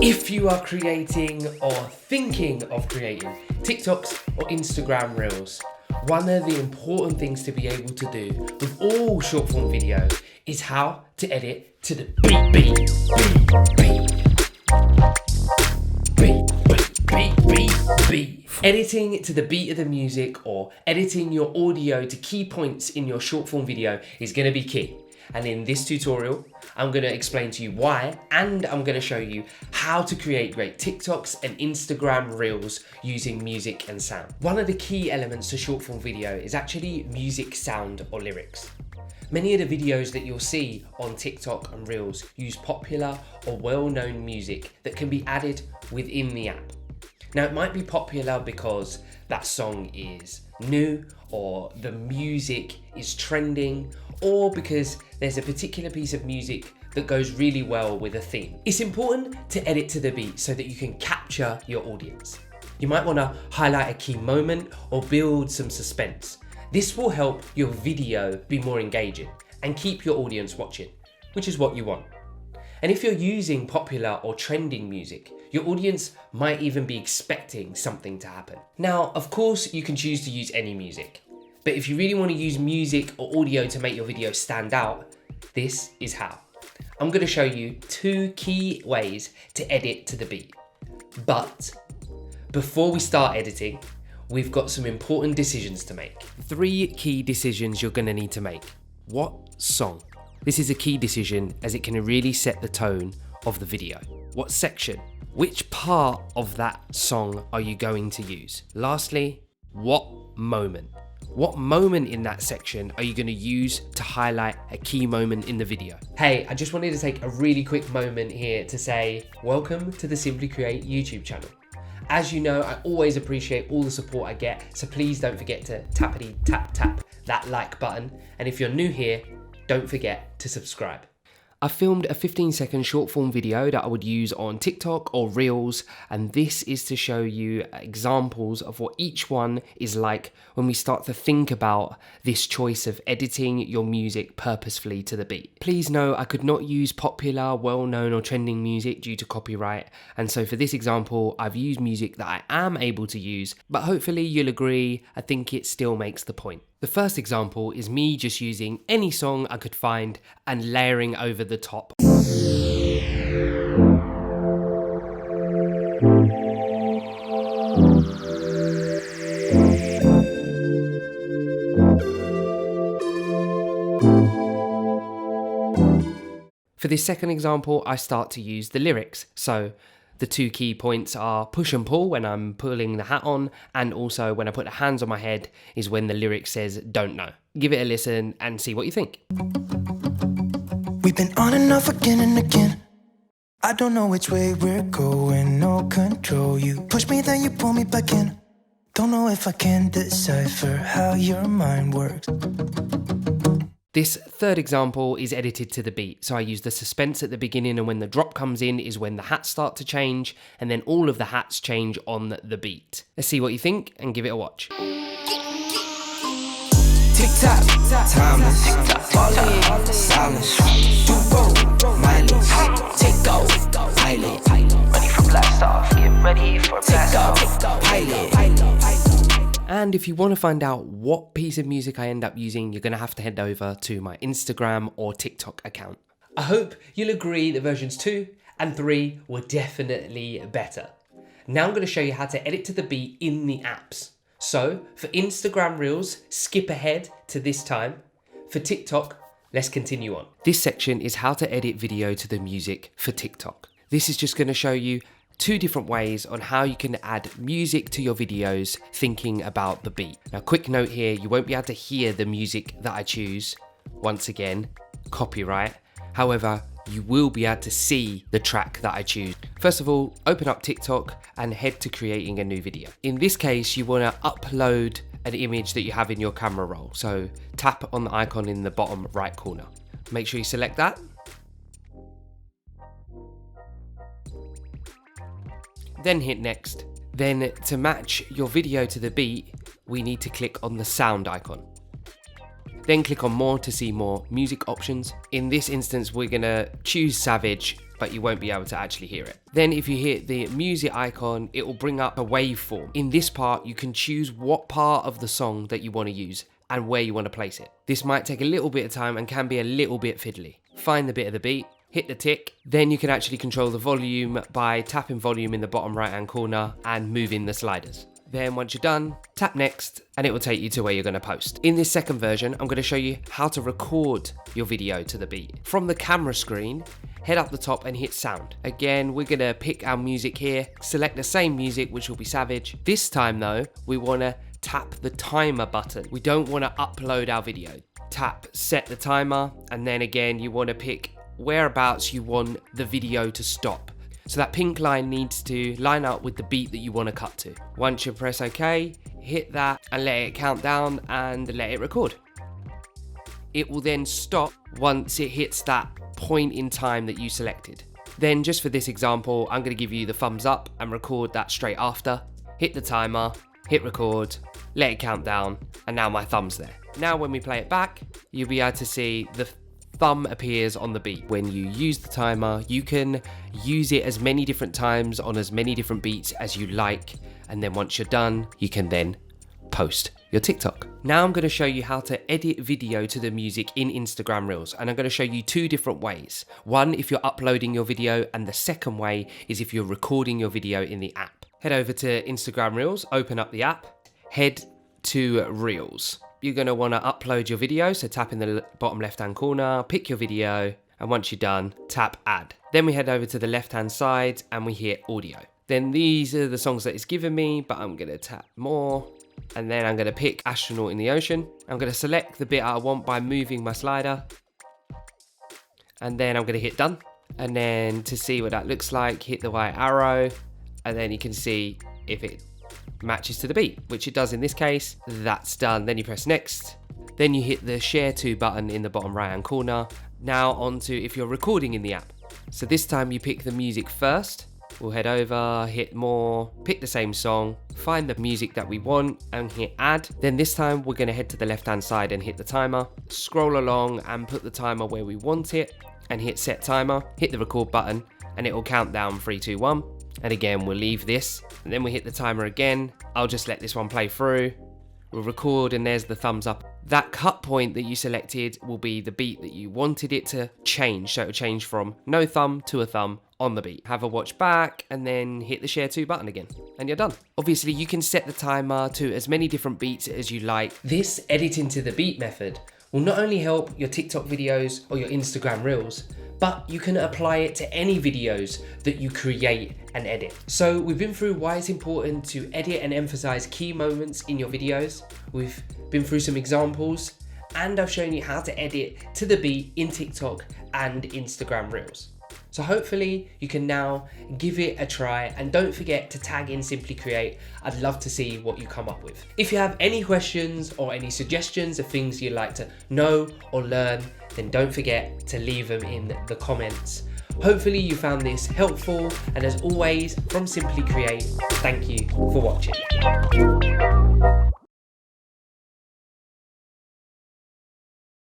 If you are creating or thinking of creating TikToks or Instagram Reels, one of the important things to be able to do with all short form videos is how to edit to the beat. Editing to the beat of the music or editing your audio to key points in your short form video is going to be key. And in this tutorial, I'm going to explain to you why, and I'm going to show you how to create great TikToks and Instagram Reels using music and sound. One of the key elements to short form video is actually music, sound, or lyrics. Many of the videos that you'll see on TikTok and Reels use popular or well-known music that can be added within the app. Now, it might be popular because that song is new, or the music is trending, or because there's a particular piece of music that goes really well with a theme. It's important to edit to the beat so that you can capture your audience. You might want to highlight a key moment or build some suspense. This will help your video be more engaging and keep your audience watching, which is what you want. And if you're using popular or trending music, your audience might even be expecting something to happen. Now, of course, you can choose to use any music, but if you really want to use music or audio to make your video stand out, this is how. I'm going to show you 2 key ways to edit to the beat. But before we start editing, we've got some important decisions to make. 3 key decisions you're going to need to make. What song? This is a key decision as it can really set the tone of the video. What section? Which part of that song are you going to use? Lastly, what moment? What moment in that section are you going to use to highlight a key moment in the video? Hey, I just wanted to take a really quick moment here to say welcome to the Simply Create YouTube channel. As you know, I always appreciate all the support I get, so please don't forget to tap that like button. And if you're new here, don't forget to subscribe. I filmed a 15-second short form video that I would use on TikTok or Reels, and this is to show you examples of what each one is like when we start to think about this choice of editing your music purposefully to the beat. Please know I could not use popular, well-known or trending music due to copyright, and so for this example I've used music that I am able to use, but hopefully you'll agree I think it still makes the point. The first example is me just using any song I could find and layering over the top. For this second example, I start to use the lyrics. So the 2 key points are push and pull when I'm pulling the hat on, and also when I put the hands on my head is when the lyric says don't know. Give it a listen and see what you think. We've been on and off again and again. I don't know which way we're going, no control. You push me, then you pull me back in. Don't know if I can decipher how your mind works. This third example is edited to the beat, so I use the suspense at the beginning, and when the drop comes in is when the hats start to change, and then all of the hats change on the beat. Let's see what you think and give it a watch. Tick tock, timeless, falling, silence, do mileage, take off, pilot, ready for blast off, get ready for blast off, pilot. And if you want to find out what piece of music I end up using, you're going to have to head over to my Instagram or TikTok account. I hope you'll agree that versions 2 and 3 were definitely better. Now I'm going to show you how to edit to the beat in the apps. So for Instagram Reels, skip ahead to this time. For TikTok, let's continue on. This section is how to edit video to the music for TikTok. This is just going to show you 2 different ways on how you can add music to your videos thinking about the beat. Now, quick note here, you won't be able to hear the music that I choose. Once again, copyright. However, you will be able to see the track that I choose. First of all, open up TikTok and head to creating a new video. In this case, you want to upload an image that you have in your camera roll. So tap on the icon in the bottom right corner. Make sure you select that. Then hit next. Then to match your video to the beat, we need to click on the sound icon. Then click on more to see more music options. In this instance, we're gonna choose Savage, but you won't be able to actually hear it. Then if you hit the music icon, it will bring up a waveform. In this part, you can choose what part of the song that you want to use and where you want to place it. This might take a little bit of time and can be a little bit fiddly. Find the bit of the beat, hit the tick, then you can actually control the volume by tapping volume in the bottom right hand corner and moving the sliders. Then once you're done, tap next and it will take you to where you're going to post. In this second version, I'm going to show you how to record your video to the beat. From the camera screen, head up the top and hit sound. Again, we're going to pick our music here, select the same music, which will be Savage. This time though, we want to tap the timer button. We don't want to upload our video. Tap set the timer, and then again, you want to pick whereabouts you want the video to stop. So that pink line needs to line up with the beat that you want to cut to. Once you press OK, hit that and let it count down and let it record. It will then stop once it hits that point in time that you selected. Then just for this example, I'm going to give you the thumbs up and record that straight after. Hit the timer, hit record, let it count down, and now my thumb's there. Now when we play it back, you'll be able to see the thumb appears on the beat. When you use the timer, you can use it as many different times on as many different beats as you like, and then once you're done, you can then post your TikTok. Now I'm going to show you how to edit video to the music in Instagram Reels, and I'm going to show you two different ways. One, if you're uploading your video, and the second way is if you're recording your video in the app. Head over to Instagram Reels, open up the app, head to Reels. You're going to want to upload your video, so tap in the bottom left hand corner, pick your video, and once you're done, tap add. Then we head over to the left hand side and we hit audio. Then these are the songs that it's given me, but I'm going to tap more, and then I'm going to pick Astronaut in the Ocean. I'm going to select the bit I want by moving my slider, and then I'm going to hit done. And then to see what that looks like, hit the white arrow, and then you can see if it matches to the beat, which it does in this case. That's done. Then you press next. Then you hit the share to button in the bottom right hand corner. Now on to if you're recording in the app. So this time you pick the music first. We'll head over, hit more, pick the same song, find the music that we want and hit add. Then this time we're going to head to the left hand side and hit the timer. Scroll along and put the timer where we want it and hit set timer. Hit the record button and it will count down 3, 2, 1. And again, we'll leave this and then we hit the timer again. I'll just let this one play through. We'll record and there's the thumbs up. That cut point that you selected will be the beat that you wanted it to change. So it'll change from no thumb to a thumb on the beat. Have a watch back and then hit the share to button again and you're done. Obviously you can set the timer to as many different beats as you like. This editing to the beat method will not only help your TikTok videos or your Instagram Reels, but you can apply it to any videos that you create and edit. So we've been through why it's important to edit and emphasize key moments in your videos. We've been through some examples and I've shown you how to edit to the beat in TikTok and Instagram Reels. So hopefully you can now give it a try and don't forget to tag in Simply Create. I'd love to see what you come up with. If you have any questions or any suggestions of things you'd like to know or learn, then don't forget to leave them in the comments. Hopefully you found this helpful, and as always, from Simply Create, thank you for watching.